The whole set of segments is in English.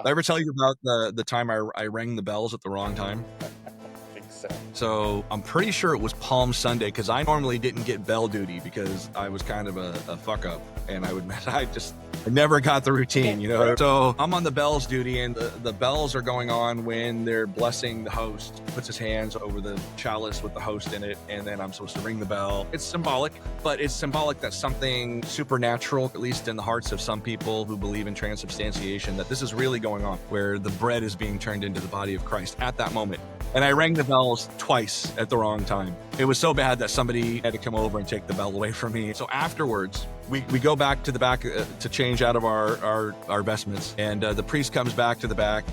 I ever tell you about the time I rang the bells at the wrong time? I think so. So I'm pretty sure it was Palm Sunday, because I normally didn't get bell duty because I was kind of a fuck up, and I never got the routine, you know? So I'm on the bells duty, and the bells are going on when they're blessing the host, puts his hands over the chalice with the host in it, and then I'm supposed to ring the bell. It's symbolic, but it's symbolic that something supernatural, at least in the hearts of some people who believe in transubstantiation, that this is really going on, where the bread is being turned into the body of Christ at that moment. And I rang the bells twice at the wrong time. It was so bad that somebody had to come over and take the bell away from me. So afterwards, we go back to the back to change out of our vestments. And the priest comes back to the back,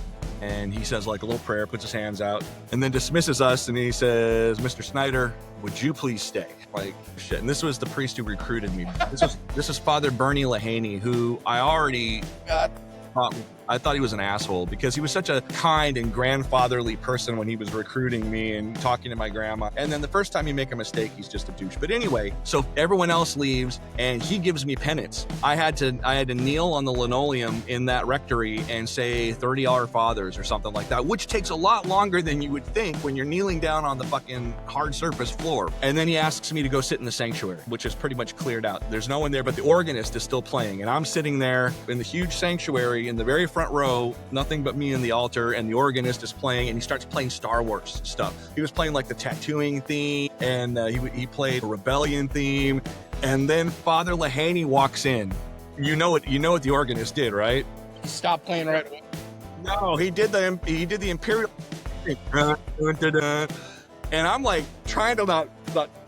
and he says like a little prayer, puts his hands out, and then dismisses us. And he says, "Mr. Snyder, would you please stay?" Like, shit. And this was the priest who recruited me. This is Father Bernie Lehaney, who I thought he was an asshole, because he was such a kind and grandfatherly person when he was recruiting me and talking to my grandma. And then the first time you make a mistake, he's just a douche. But anyway, so everyone else leaves, and he gives me penance. I had to kneel on the linoleum in that rectory and say 30 Our Fathers or something like that, which takes a lot longer than you would think when you're kneeling down on the fucking hard surface floor. And then he asks me to go sit in the sanctuary, which is pretty much cleared out. There's no one there, but the organist is still playing. And I'm sitting there in the huge sanctuary in the very front row, nothing but me and the altar, and the organist is playing, and he starts playing Star Wars stuff. He was playing like the tattooing theme, and he played a rebellion theme, and then Father Lehaney walks in. You know what the organist did, right? He stopped playing right away. No, he did the imperial, and I'm like trying to not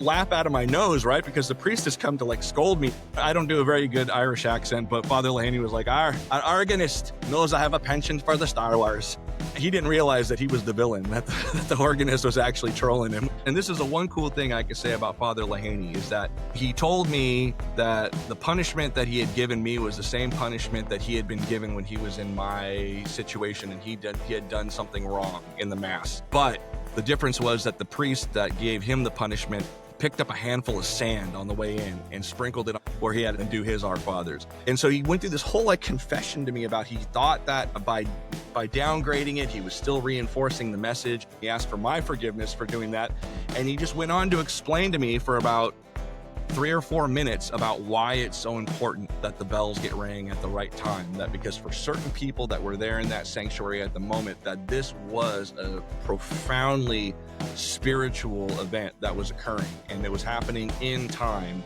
laugh out of my nose, right? Because the priest has come to like scold me. I don't do a very good Irish accent, but Father Lehaney was like, our organist knows I have a penchant for the Star Wars. He didn't realize that he was the villain, that the organist was actually trolling him. And this is the one cool thing I could say about Father Lehaney, is that he told me that the punishment that he had given me was the same punishment that he had been given when he was in my situation, and he had done something wrong in the Mass. But the difference was that the priest that gave him the punishment picked up a handful of sand on the way in and sprinkled it where he had to do his Our Fathers. And so he went through this whole like confession to me about, he thought that by downgrading it, he was still reinforcing the message. He asked for my forgiveness for doing that. And he just went on to explain to me for about 3 or 4 minutes about why it's so important that the bells get rang at the right time. That because for certain people that were there in that sanctuary at the moment, that this was a profoundly spiritual event that was occurring, and it was happening in time